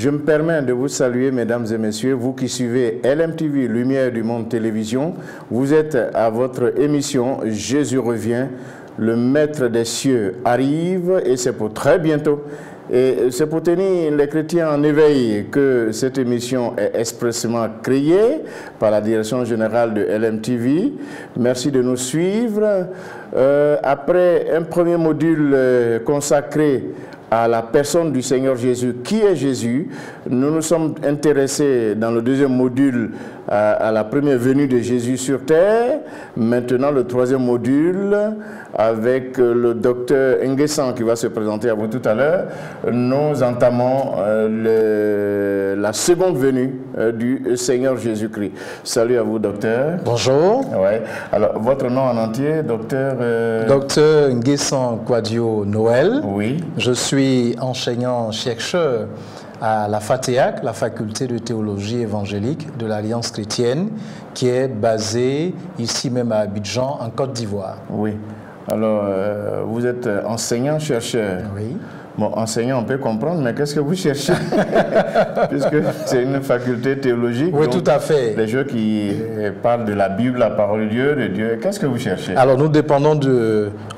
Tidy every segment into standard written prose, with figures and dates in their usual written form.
Je me permets de vous saluer, mesdames et messieurs, vous qui suivez LMTV, Lumière du Monde Télévision. Vous êtes à votre émission Jésus revient, le Maître des cieux arrive et c'est pour très bientôt. Et c'est pour tenir les chrétiens en éveil que cette émission est expressément créée par la direction générale de LMTV. Merci de nous suivre. Après un premier module consacré à la personne du Seigneur Jésus, qui est Jésus, nous nous sommes intéressés dans le deuxième module à la première venue de Jésus sur terre. Maintenant, le troisième module avec le docteur Nguessan qui va se présenter à vous tout à l'heure. Nous entamons la seconde venue du Seigneur Jésus-Christ. Salut à vous, docteur. Bonjour. Ouais. Alors, votre nom en entier, docteur Docteur Nguessan Kwadio Noël. Oui. Je suis enseignant-chercheur à la FATEAC, la faculté de théologie évangélique de l'Alliance chrétienne, qui est basée ici même à Abidjan, en Côte d'Ivoire. Oui. Alors, vous êtes enseignant-chercheur. Oui. Bon, enseignant, on peut comprendre, mais qu'est-ce que vous cherchez? Puisque c'est une faculté théologique. Oui, tout à fait. Les gens qui parlent de la Bible, la parole de Dieu, qu'est-ce que vous cherchez? Alors, nous dépendons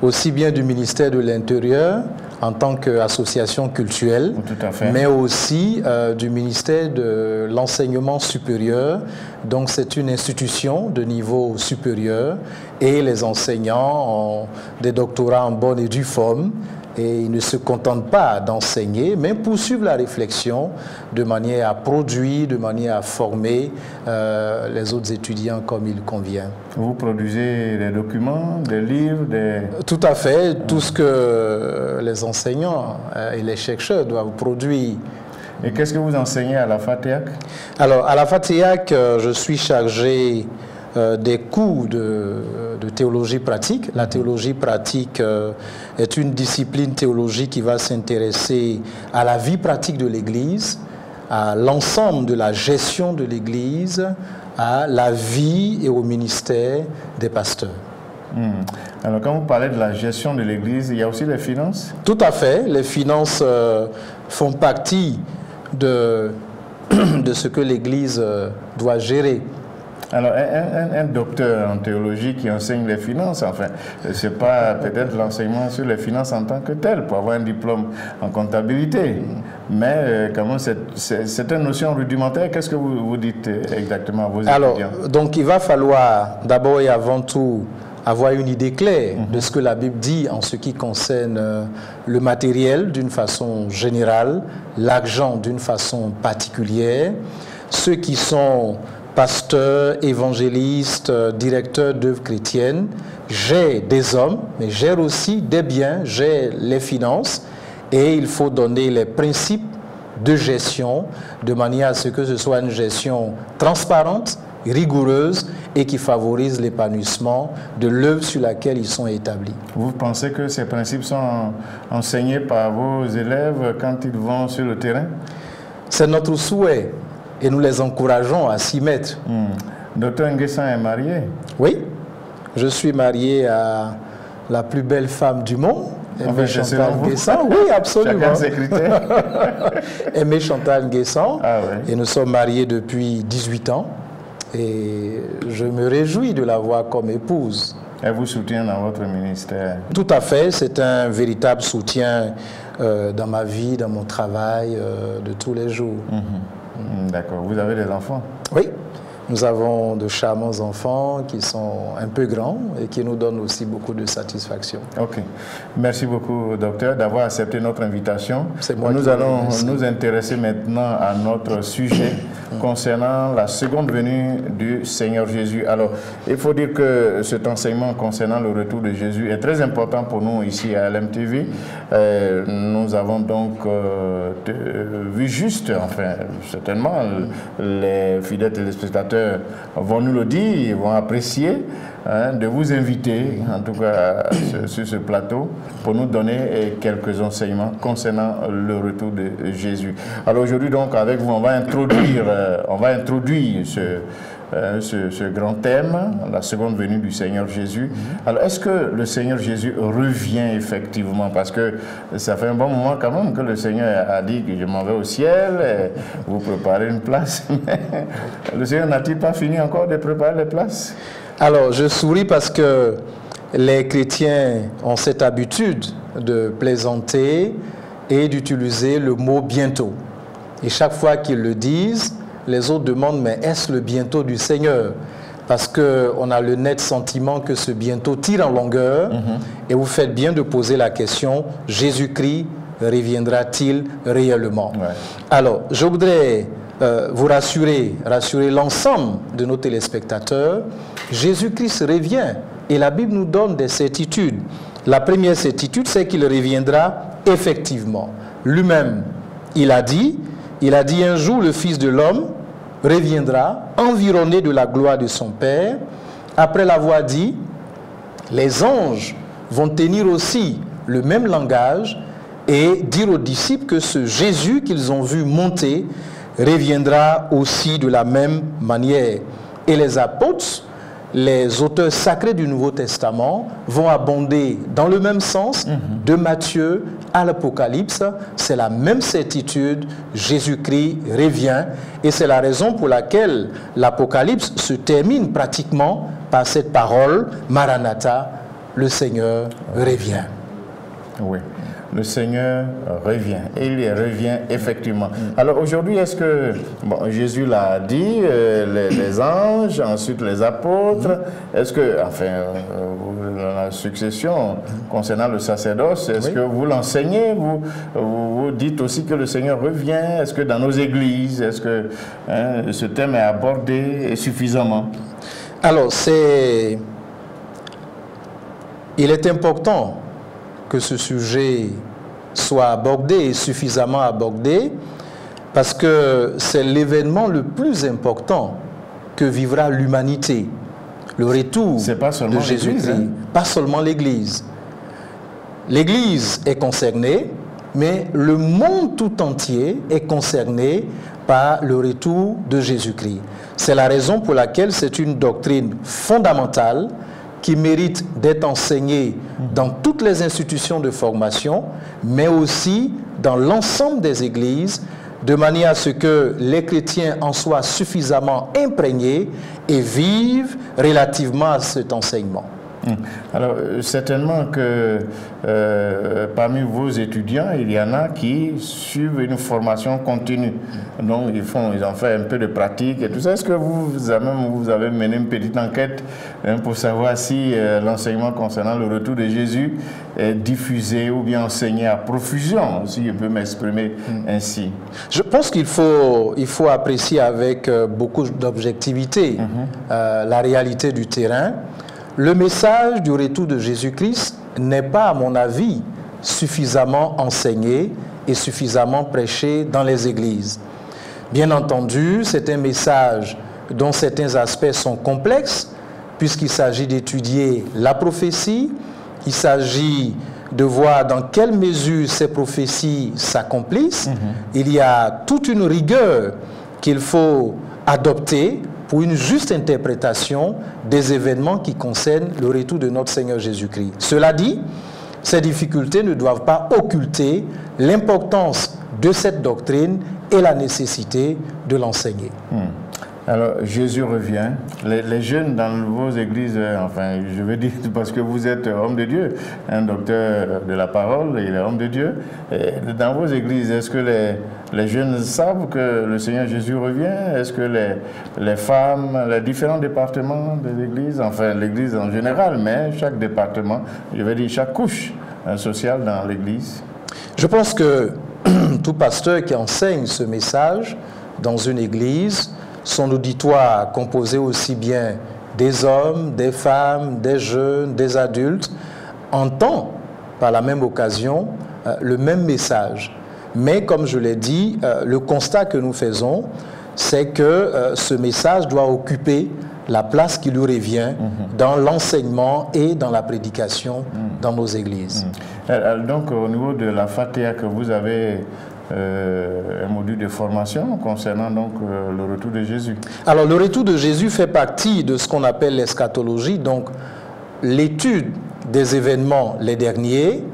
aussi bien du ministère de l'Intérieur, en tant qu'association culturelle, tout à fait, mais aussi du ministère de l'enseignement supérieur. Donc c'est une institution de niveau supérieur et les enseignants ont des doctorats en bonne et due forme et ils ne se contentent pas d'enseigner, mais poursuivent la réflexion de manière à produire, de manière à former les autres étudiants comme il convient. Vous produisez des documents, des livres, des... Tout à fait, tout ce que les enseignants et les chercheurs doivent produire. Et qu'est-ce que vous enseignez à la FATEAC? Alors, à la FATEAC, je suis chargé des cours de théologie pratique. La théologie pratique est une discipline théologique qui va s'intéresser à la vie pratique de l'Église, à l'ensemble de la gestion de l'Église, à la vie et au ministère des pasteurs. Alors, quand vous parlez de la gestion de l'Église, il y a aussi les finances? Tout à fait. Les finances font partie de ce que l'Église doit gérer. Alors, un docteur en théologie qui enseigne les finances, enfin, ce n'est pas peut-être l'enseignement sur les finances en tant que tel, pour avoir un diplôme en comptabilité, mais quand même, c'est une notion rudimentaire. Qu'est-ce que vous dites exactement à vos étudiants? Alors, donc il va falloir d'abord et avant tout avoir une idée claire de ce que la Bible dit en ce qui concerne le matériel d'une façon générale, l'argent d'une façon particulière, ceux qui sont pasteurs, évangélistes, directeurs d'œuvres chrétiennes, gèrent des hommes, mais gèrent aussi des biens, gèrent les finances, et il faut donner les principes de gestion de manière à ce que ce soit une gestion transparente, rigoureuse et qui favorise l'épanouissement de l'œuvre sur laquelle ils sont établis. Vous pensez que ces principes sont enseignés par vos élèves quand ils vont sur le terrain? C'est notre souhait et nous les encourageons à s'y mettre. Docteur Nguessan est marié? Oui, je suis marié à la plus belle femme du monde, Aimée Chantal Nguessan. Oui, absolument. Chacun ses critères. Aimée Chantal Nguessan. Ah, ouais. Et nous sommes mariés depuis 18 ans. Et je me réjouis de l'avoir comme épouse. Elle vous soutient dans votre ministère? Tout à fait, c'est un véritable soutien dans ma vie, dans mon travail de tous les jours. D'accord. Vous avez des enfants? Oui, nous avons de charmants enfants qui sont un peu grands et qui nous donnent aussi beaucoup de satisfaction. Ok. Merci beaucoup, docteur, d'avoir accepté notre invitation. Nous allons nous intéresser maintenant à notre sujet concernant la seconde venue du Seigneur Jésus. Alors, il faut dire que cet enseignement concernant le retour de Jésus est très important pour nous ici à LMTV. Nous avons donc vu juste, enfin, certainement, les fidèles téléspectateurs vont nous le dire, vont apprécier de vous inviter, en tout cas sur ce plateau, pour nous donner quelques enseignements concernant le retour de Jésus. Alors aujourd'hui, donc, avec vous, on va introduire ce grand thème, la seconde venue du Seigneur Jésus. Alors, est-ce que le Seigneur Jésus revient effectivement? Parce que ça fait un bon moment quand même que le Seigneur a dit que je m'en vais au ciel, et vous préparez une place. Mais le Seigneur n'a-t-il pas fini encore de préparer les places? Alors, je souris parce que les chrétiens ont cette habitude de plaisanter et d'utiliser le mot « bientôt ». Et chaque fois qu'ils le disent, les autres demandent « mais est-ce le bientôt du Seigneur ?» Parce qu'on a le net sentiment que ce bientôt tire en longueur. Et vous faites bien de poser la question « Jésus-Christ reviendra-t-il réellement ?» Alors, je voudrais vous rassurer l'ensemble de nos téléspectateurs. Jésus-Christ revient et la Bible nous donne des certitudes. La première certitude, c'est qu'il reviendra effectivement. Lui-même, il a dit un jour le Fils de l'homme reviendra environné de la gloire de son Père. Après l'avoir dit, les anges vont tenir aussi le même langage et dire aux disciples que ce Jésus qu'ils ont vu monter reviendra aussi de la même manière. Et les apôtres, les auteurs sacrés du Nouveau Testament vont abonder dans le même sens, de Matthieu à l'Apocalypse. C'est la même certitude, Jésus-Christ revient. Et c'est la raison pour laquelle l'Apocalypse se termine pratiquement par cette parole, Maranatha, le Seigneur revient. Oui. Le Seigneur revient, et il revient effectivement. Alors aujourd'hui, est-ce que, Jésus l'a dit, les anges, ensuite les apôtres, est-ce que, enfin, la succession concernant le sacerdoce, est-ce que vous l'enseignez, vous dites aussi que le Seigneur revient, est-ce que dans nos églises, est-ce que ce thème est abordé suffisamment? Alors, il est important que ce sujet soit abordé et suffisamment abordé parce que c'est l'événement le plus important que vivra l'humanité, le retour de Jésus-Christ, pas seulement l'Église. L'Église est concernée, mais le monde tout entier est concerné par le retour de Jésus-Christ. C'est la raison pour laquelle c'est une doctrine fondamentale qui mérite d'être enseigné dans toutes les institutions de formation, mais aussi dans l'ensemble des églises, de manière à ce que les chrétiens en soient suffisamment imprégnés et vivent relativement à cet enseignement. Alors, certainement que parmi vos étudiants, il y en a qui suivent une formation continue. Donc, ils ont fait un peu de pratique et tout ça. Est-ce que vous avez mené une petite enquête pour savoir si l'enseignement concernant le retour de Jésus est diffusé ou bien enseigné à profusion, si je peux m'exprimer ainsi? Je pense qu'il faut apprécier avec beaucoup d'objectivité la réalité du terrain. Le message du retour de Jésus-Christ n'est pas, à mon avis, suffisamment enseigné et suffisamment prêché dans les églises. Bien entendu, c'est un message dont certains aspects sont complexes, puisqu'il s'agit d'étudier la prophétie, il s'agit de voir dans quelle mesure ces prophéties s'accomplissent. Il y a toute une rigueur qu'il faut adopter pour une juste interprétation des événements qui concernent le retour de notre Seigneur Jésus-Christ. Cela dit, ces difficultés ne doivent pas occulter l'importance de cette doctrine et la nécessité de l'enseigner. Alors, Jésus revient. Les jeunes dans vos églises, enfin, je veux dire, parce que vous êtes homme de Dieu, un docteur de la parole, il est homme de Dieu. Et dans vos églises, est-ce que les jeunes savent que le Seigneur Jésus revient? Est-ce que les femmes, les différents départements de l'église, enfin, l'église en général, mais chaque département, je veux dire, chaque couche sociale dans l'église? Je pense que tout pasteur qui enseigne ce message dans une église, son auditoire composé aussi bien des hommes, des femmes, des jeunes, des adultes, entend par la même occasion le même message. Mais comme je l'ai dit, le constat que nous faisons, c'est que ce message doit occuper la place qui lui revient dans l'enseignement et dans la prédication dans nos églises. Donc au niveau de la Fatiha que vous avez un module de formation concernant donc le retour de Jésus. Alors le retour de Jésus fait partie de ce qu'on appelle l'eschatologie, donc l'étude des événements les derniers,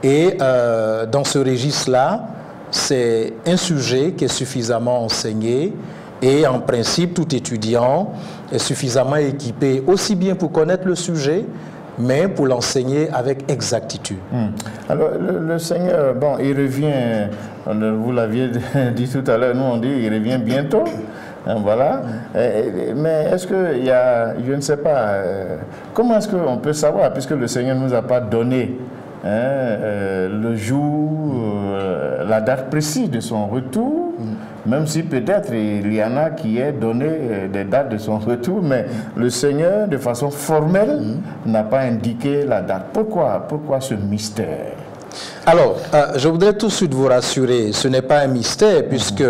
et dans ce registre-là, c'est un sujet qui est suffisamment enseigné et en principe tout étudiant est suffisamment équipé aussi bien pour connaître le sujet mais pour l'enseigner avec exactitude. Alors, le Seigneur, bon, il revient, vous l'aviez dit tout à l'heure, nous on dit il revient bientôt, hein, voilà. Mais est-ce qu'il y a, je ne sais pas, comment est-ce qu'on peut savoir, puisque le Seigneur ne nous a pas donné le jour, la date précise de son retour, même si peut-être il y en a qui aient donné des dates de son retour, mais le Seigneur, de façon formelle, n'a pas indiqué la date. Pourquoi ce mystère? Alors, je voudrais tout de suite vous rassurer, ce n'est pas un mystère, puisque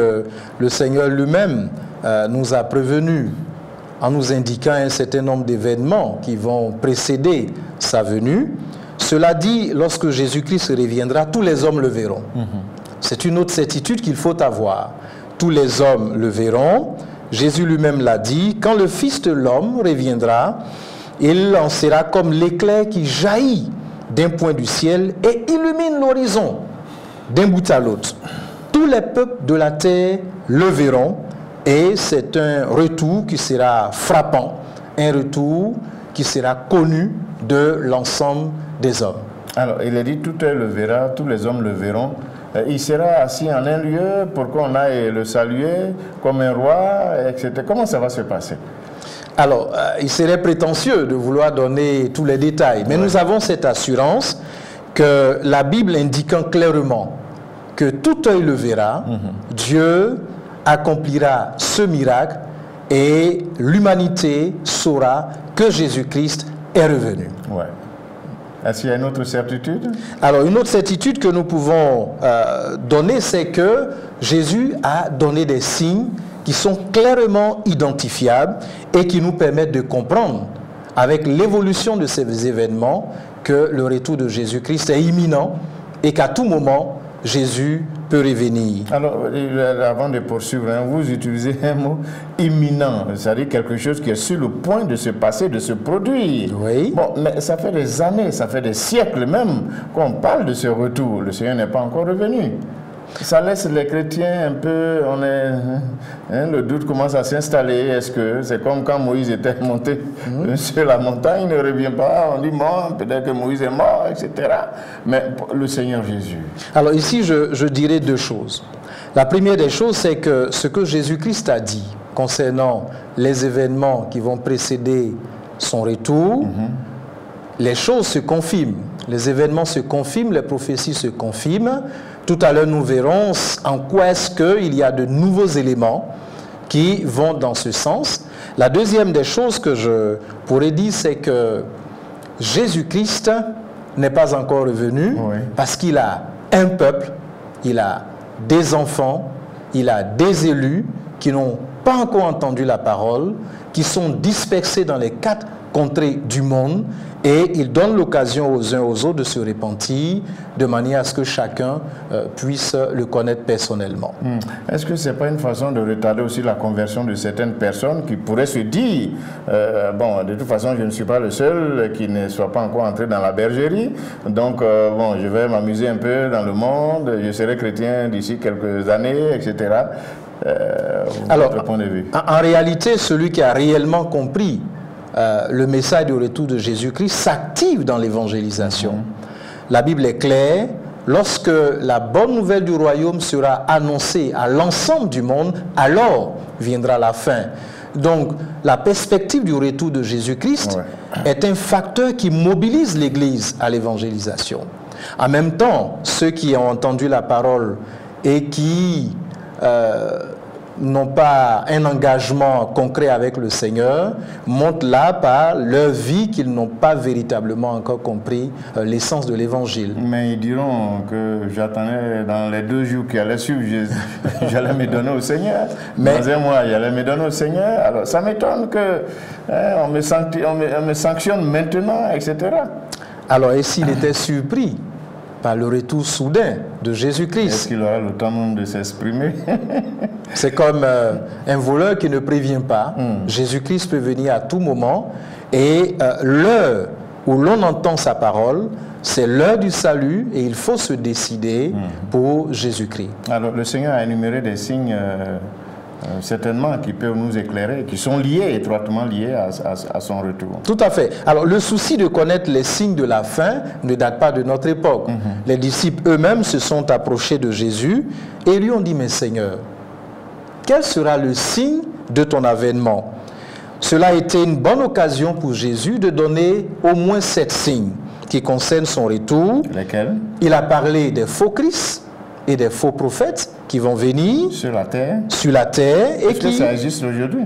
le Seigneur lui-même nous a prévenus en nous indiquant un certain nombre d'événements qui vont précéder sa venue. Cela dit, lorsque Jésus-Christ reviendra, tous les hommes le verront. C'est une autre certitude qu'il faut avoir. Tous les hommes le verront. Jésus lui-même l'a dit, quand le Fils de l'homme reviendra, il en sera comme l'éclair qui jaillit d'un point du ciel et illumine l'horizon d'un bout à l'autre. Tous les peuples de la terre le verront et c'est un retour qui sera frappant, un retour qui sera connu de l'ensemble des hommes. Alors, il est dit, tout le verra, tous les hommes le verront. Il sera assis en un lieu pour qu'on aille le saluer comme un roi, etc. Comment ça va se passer? Alors, il serait prétentieux de vouloir donner tous les détails, mais nous avons cette assurance que la Bible indiquant clairement que tout œil le verra, Dieu accomplira ce miracle et l'humanité saura que Jésus-Christ est revenu. Ouais. Est-ce qu'il y a une autre certitude? Alors, une autre certitude que nous pouvons donner, c'est que Jésus a donné des signes qui sont clairement identifiables et qui nous permettent de comprendre, avec l'évolution de ces événements, que le retour de Jésus-Christ est imminent et qu'à tout moment, Jésus peut revenir. Alors, avant de poursuivre, vous utilisez un mot imminent, c'est-à-dire quelque chose qui est sur le point de se passer, de se produire. Oui. Bon, mais ça fait des années, ça fait des siècles même qu'on parle de ce retour. Le Seigneur n'est pas encore revenu. Ça laisse les chrétiens un peu, le doute commence à s'installer. Est-ce que c'est comme quand Moïse était monté sur la montagne, il ne revient pas, on dit bon, peut-être que Moïse est mort, etc. Mais le Seigneur Jésus. Alors ici, je dirais deux choses. La première des choses, c'est que ce que Jésus-Christ a dit concernant les événements qui vont précéder son retour, les choses se confirment. Les événements se confirment, les prophéties se confirment. Tout à l'heure, nous verrons en quoi est-ce qu'il y a de nouveaux éléments qui vont dans ce sens. La deuxième des choses que je pourrais dire, c'est que Jésus-Christ n'est pas encore revenu parce qu'il a un peuple, il a des enfants, il a des élus qui n'ont pas encore entendu la parole, qui sont dispersés dans les 4 contrées du monde, et il donne l'occasion aux uns aux autres de se repentir de manière à ce que chacun puisse le connaître personnellement. Est-ce que ce n'est pas une façon de retarder aussi la conversion de certaines personnes qui pourraient se dire bon, de toute façon, je ne suis pas le seul qui ne soit pas encore entré dans la bergerie, donc bon, je vais m'amuser un peu dans le monde, je serai chrétien d'ici quelques années, etc. Alors, votre point de vue. En réalité, celui qui a réellement compris le message du retour de Jésus-Christ s'active dans l'évangélisation. La Bible est claire, lorsque la bonne nouvelle du royaume sera annoncée à l'ensemble du monde, alors viendra la fin. Donc, la perspective du retour de Jésus-Christ est un facteur qui mobilise l'Église à l'évangélisation. En même temps, ceux qui ont entendu la parole et qui n'ont pas un engagement concret avec le Seigneur, montrent là par leur vie qu'ils n'ont pas véritablement encore compris l'essence de l'Évangile. Mais ils diront que j'attendais dans les 2 jours qui allaient suivre, j'allais me donner au Seigneur. Mais, dans un mois, j'allais me donner au Seigneur. Alors ça m'étonne qu'on me sanctionne maintenant, etc. Alors et s'il était surpris par le retour soudain de Jésus-Christ. Est-ce qu'il aura le temps même de s'exprimer? C'est comme un voleur qui ne prévient pas. Jésus-Christ peut venir à tout moment et l'heure où l'on entend sa parole, c'est l'heure du salut et il faut se décider pour Jésus-Christ. Alors le Seigneur a énuméré des signes certainement qui peuvent nous éclairer, qui sont liés, étroitement liés à son retour. Tout à fait. Alors le souci de connaître les signes de la fin ne date pas de notre époque. Les disciples eux-mêmes se sont approchés de Jésus et lui ont dit, mais Seigneur, quel sera le signe de ton avènement? Cela a été une bonne occasion pour Jésus de donner au moins 7 signes qui concernent son retour. Lesquels? Il a parlé des faux Christ et des faux prophètes qui vont venir sur la terre. Et est-ce que ça existe aujourd'hui?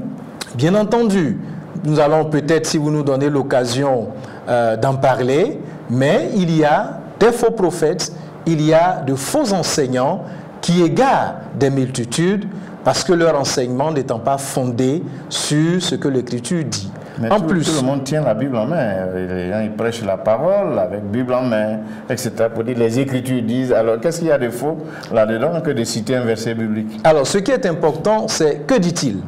Bien entendu. Nous allons peut-être, si vous nous donnez l'occasion d'en parler, mais il y a des faux prophètes, il y a de faux enseignants qui égarent des multitudes parce que leur enseignement n'étant pas fondé sur ce que l'Écriture dit. Mais tout le monde tient la Bible en main. Les gens ils prêchent la parole avec Bible en main, etc. Pour dire les Écritures disent. Alors qu'est-ce qu'il y a de faux là-dedans que de citer un verset biblique? Alors ce qui est important, c'est que dit-il?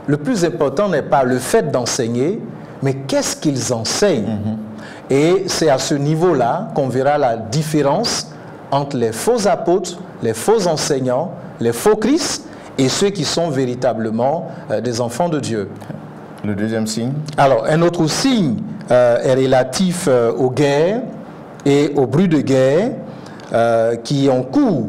Le plus important n'est pas le fait d'enseigner, mais qu'est-ce qu'ils enseignent? Et c'est à ce niveau-là qu'on verra la différence entre les faux apôtres, les faux enseignants, les faux Christ et ceux qui sont véritablement des enfants de Dieu. Le deuxième signe? Alors, un autre signe est relatif aux guerres et aux bruits de guerre qui ont cours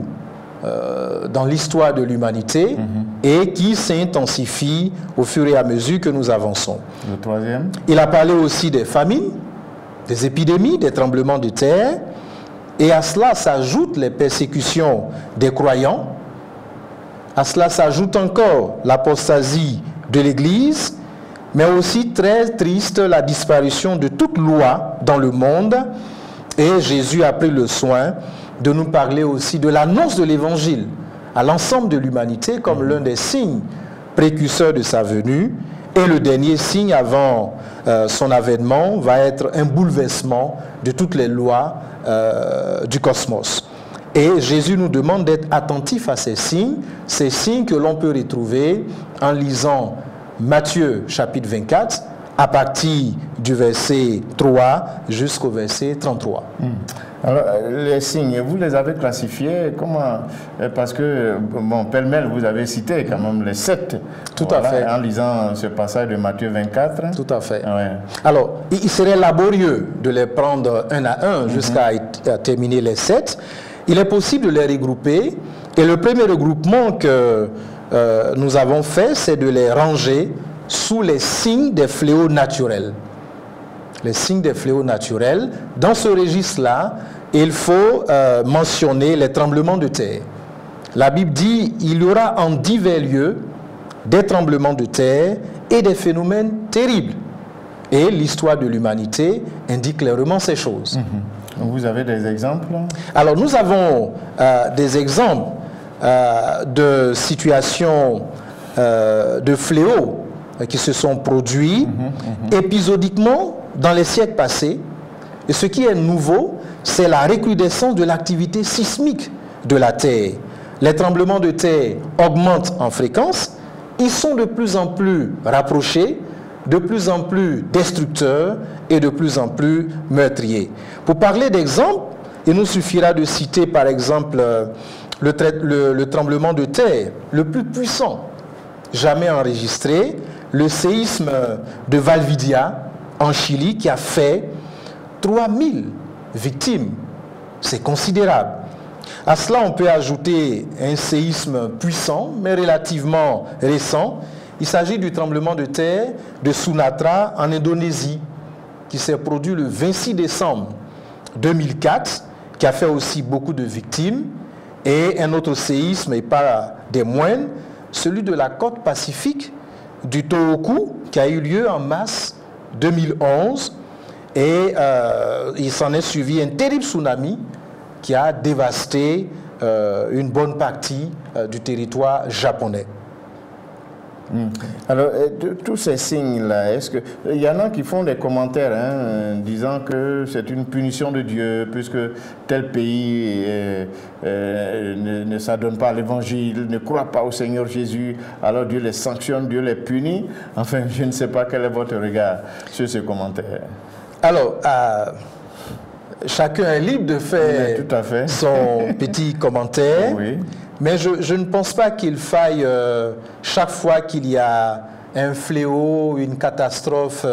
dans l'histoire de l'humanité et qui s'intensifient au fur et à mesure que nous avançons. Le troisième? Il a parlé aussi des famines, des épidémies, des tremblements de terre, et à cela s'ajoutent les persécutions des croyants. À cela s'ajoute encore l'apostasie de l'Église, mais aussi très triste la disparition de toute loi dans le monde. Et Jésus a pris le soin de nous parler aussi de l'annonce de l'Évangile à l'ensemble de l'humanité comme l'un des signes précurseurs de sa venue. Et le dernier signe avant son avènement va être un bouleversement de toutes les lois du cosmos. Et Jésus nous demande d'être attentifs à ces signes que l'on peut retrouver en lisant Matthieu chapitre 24 à partir du verset 3 jusqu'au verset 33. Alors, les signes, vous les avez classifiés comment? Parce que, bon, pêle-mêle, vous avez cité quand même les 7. Tout à fait. En lisant ce passage de Matthieu 24. Tout à fait. Ouais. Alors, il serait laborieux de les prendre un à un jusqu'à terminer les 7. Il est possible de les regrouper. Et le premier regroupement que nous avons fait, c'est de les ranger sous les signes des fléaux naturels. Les signes des fléaux naturels. Dans ce registre-là, il faut mentionner les tremblements de terre. La Bible dit il y aura en divers lieux des tremblements de terre et des phénomènes terribles. Et l'histoire de l'humanité indique clairement ces choses. Vous avez des exemples? Alors nous avons des exemples de situations de fléaux qui se sont produits épisodiquement dans les siècles passés. Et ce qui est nouveau, c'est la recrudescence de l'activité sismique de la Terre. Les tremblements de terre augmentent en fréquence, ils sont de plus en plus rapprochés, de plus en plus destructeurs et de plus en plus meurtriers. Pour parler d'exemples, il nous suffira de citer par exemple le tremblement de terre le plus puissant jamais enregistré, le séisme de Valvidia en Chili qui a fait 3000 victimes. C'est considérable. À cela, on peut ajouter un séisme puissant, mais relativement récent. Il s'agit du tremblement de terre de Sumatra en Indonésie, qui s'est produit le 26 décembre 2004, qui a fait aussi beaucoup de victimes. Et un autre séisme, et pas des moindres, celui de la côte pacifique du Tohoku, qui a eu lieu en mars 2011. Et il s'en est suivi un terrible tsunami qui a dévasté une bonne partie du territoire japonais. Alors, tous ces signes-là, est-ce que il y en a qui font des commentaires disant que c'est une punition de Dieu puisque tel pays ne s'adonne pas à l'évangile, ne croit pas au Seigneur Jésus, alors Dieu les sanctionne, Dieu les punit. Enfin, je ne sais pas quel est votre regard sur ces commentaires. Alors, chacun est libre de faire tout à fait son petit commentaire, oui. Mais je ne pense pas qu'il faille, chaque fois qu'il y a un fléau, une catastrophe,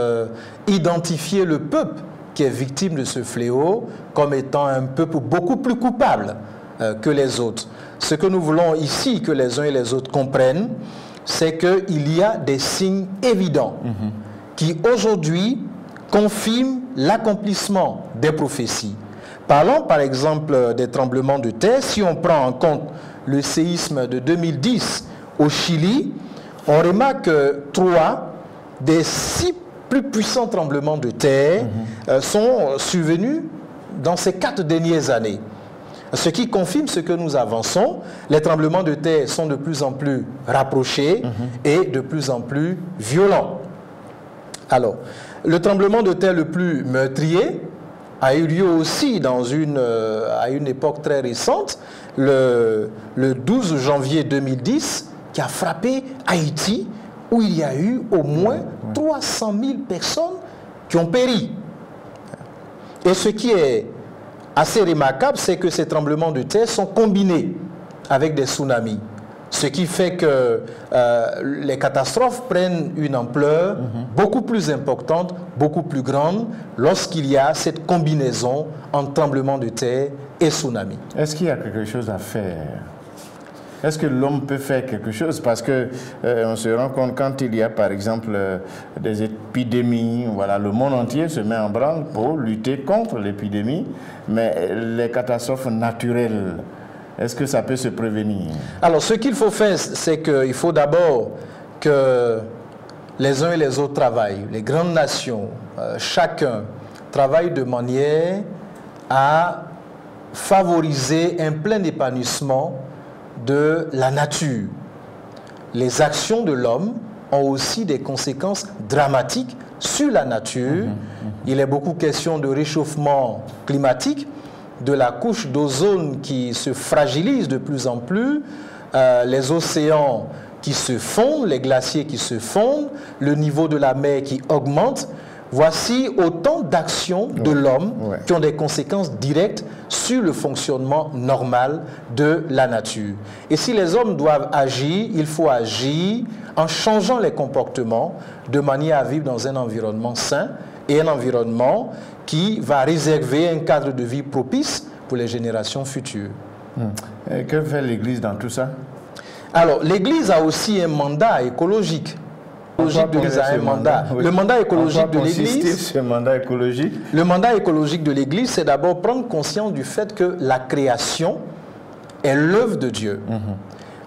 identifier le peuple qui est victime de ce fléau comme étant un peuple beaucoup plus coupable que les autres. Ce que nous voulons ici que les uns et les autres comprennent, c'est qu'il y a des signes évidents qui aujourd'hui confirment l'accomplissement des prophéties. Parlons par exemple des tremblements de terre. Si on prend en compte le séisme de 2010 au Chili, on remarque que 3 des 6 plus puissants tremblements de terre sont survenus dans ces 4 dernières années. Ce qui confirme ce que nous avançons. Les tremblements de terre sont de plus en plus rapprochés et de plus en plus violents. Alors, le tremblement de terre le plus meurtrier a eu lieu aussi à une époque très récente, le 12 janvier 2010, qui a frappé Haïti, où il y a eu au moins 300 000 personnes qui ont péri. Et ce qui est assez remarquable, c'est que ces tremblements de terre sont combinés avec des tsunamis. Ce qui fait que les catastrophes prennent une ampleur beaucoup plus importante, beaucoup plus grande, lorsqu'il y a cette combinaison entre tremblement de terre et tsunami. Est-ce qu'il y a quelque chose à faire? Est-ce que l'homme peut faire quelque chose? Parce que on se rend compte quand il y a par exemple des épidémies, voilà, le monde entier se met en branle pour lutter contre l'épidémie, mais les catastrophes naturelles, est-ce que ça peut se prévenir? Alors, ce qu'il faut faire, c'est qu'il faut d'abord que les uns et les autres travaillent. Les grandes nations, chacun travaille de manière à favoriser un plein épanouissement de la nature. Les actions de l'homme ont aussi des conséquences dramatiques sur la nature. Il est beaucoup question de réchauffement climatique, de la couche d'ozone qui se fragilise de plus en plus, les océans qui se fondent, les glaciers qui se fondent, le niveau de la mer qui augmente. Voici autant d'actions de l'homme qui ont des conséquences directes sur le fonctionnement normal de la nature. Et si les hommes doivent agir, il faut agir en changeant les comportements de manière à vivre dans un environnement sain et un environnement qui va réserver un cadre de vie propice pour les générations futures. Et que fait l'Église dans tout ça? Alors, l'Église a aussi un mandat écologique. Le mandat écologique de l'Église. Ce mandat écologique. Le mandat écologique de l'Église, c'est d'abord prendre conscience du fait que la création est l'œuvre de Dieu.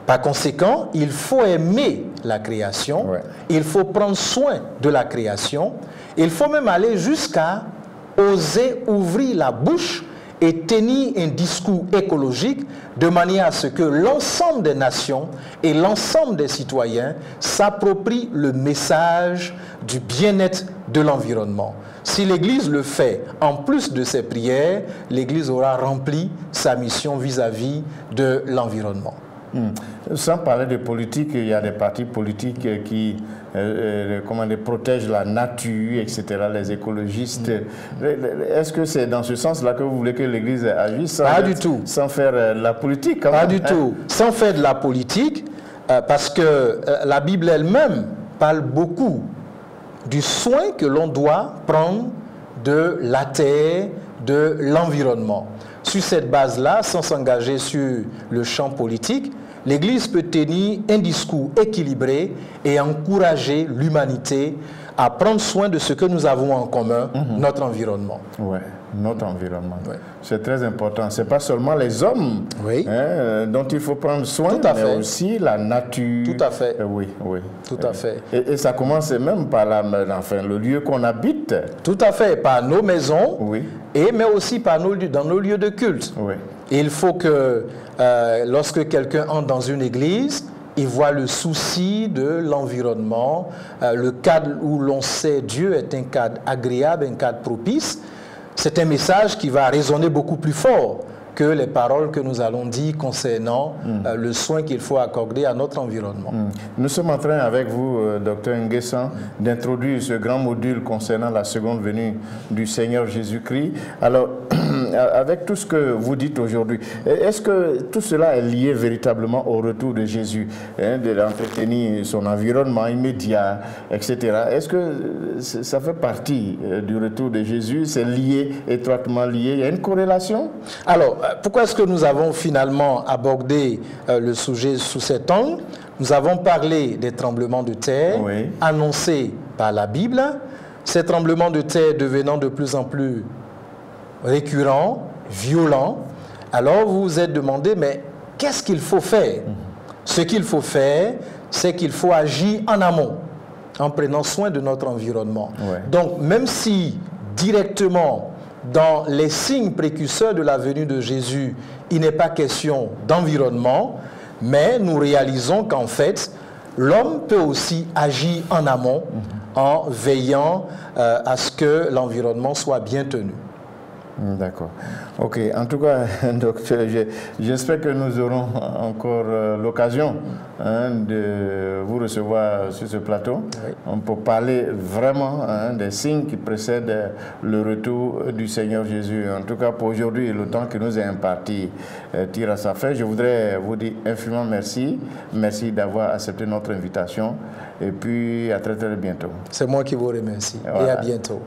Par conséquent, il faut aimer la création, il faut prendre soin de la création, il faut même aller jusqu'à oser ouvrir la bouche et tenir un discours écologique de manière à ce que l'ensemble des nations et l'ensemble des citoyens s'approprient le message du bien-être de l'environnement. Si l'Église le fait, en plus de ses prières, l'Église aura rempli sa mission vis-à-vis de l'environnement. Sans parler de politique, il y a des partis politiques qui protègent la nature, etc., les écologistes. Est-ce que c'est dans ce sens-là que vous voulez que l'Église agisse? Pas du tout. Sans faire la politique? Pas du tout. Sans faire de la politique, parce que la Bible elle-même parle beaucoup du soin que l'on doit prendre de la terre, de l'environnement. Sur cette base-là, sans s'engager sur le champ politique, l'Église peut tenir un discours équilibré et encourager l'humanité à prendre soin de ce que nous avons en commun, notre environnement. Oui, notre environnement. C'est très important. Ce n'est pas seulement les hommes dont il faut prendre soin, mais aussi la nature. Tout à fait. Tout à fait. Et ça commence même par le lieu qu'on habite. Tout à fait, par nos maisons, mais aussi par dans nos lieux de culte. Et il faut que lorsque quelqu'un entre dans une église, il voit le souci de l'environnement, le cadre où l'on sait Dieu est un cadre agréable, un cadre propice. C'est un message qui va résonner beaucoup plus fort que les paroles que nous allons dire concernant le soin qu'il faut accorder à notre environnement. Nous sommes en train avec vous, Dr Nguessan, d'introduire ce grand module concernant la seconde venue du Seigneur Jésus-Christ. Alors, avec tout ce que vous dites aujourd'hui, est-ce que tout cela est lié véritablement au retour de Jésus, hein, de l'entretenir son environnement immédiat, etc. Est-ce que ça fait partie du retour de Jésus? C'est lié, étroitement lié? Il y a une corrélation? Alors, pourquoi est-ce que nous avons finalement abordé le sujet sous cet angle? Nous avons parlé des tremblements de terre annoncés par la Bible, ces tremblements de terre devenant de plus en plus récurrents, violents. Alors vous vous êtes demandé, mais qu'est-ce qu'il faut faire? Ce qu'il faut faire, c'est qu'il faut agir en amont, en prenant soin de notre environnement. Donc même si directement, dans les signes précurseurs de la venue de Jésus, il n'est pas question d'environnement, mais nous réalisons qu'en fait, l'homme peut aussi agir en amont en veillant à ce que l'environnement soit bien tenu. D'accord. Ok. En tout cas, docteur, j'espère que nous aurons encore l'occasion de vous recevoir sur ce plateau. On peut parler vraiment des signes qui précèdent le retour du Seigneur Jésus. En tout cas, pour aujourd'hui, le temps qui nous est imparti tire à sa fin. Je voudrais vous dire infiniment merci. Merci d'avoir accepté notre invitation. Et puis, à très très bientôt. C'est moi qui vous remercie. Voilà. Et à bientôt.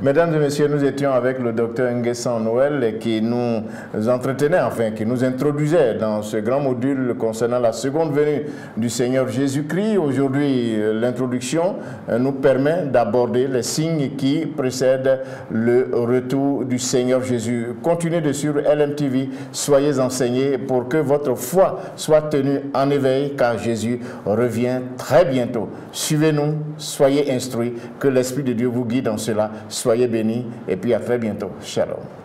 Mesdames et messieurs, nous étions avec le docteur Nguessan Noël qui nous entretenait, enfin, qui nous introduisait dans ce grand module concernant la seconde venue du Seigneur Jésus-Christ. Aujourd'hui, l'introduction nous permet d'aborder les signes qui précèdent le retour du Seigneur Jésus. Continuez de suivre LMTV, soyez enseignés pour que votre foi soit tenue en éveil, car Jésus revient très bientôt. Suivez-nous, soyez instruits, que l'Esprit de Dieu vous guide dans cela. Soyez bénis et puis à très bientôt. Shalom.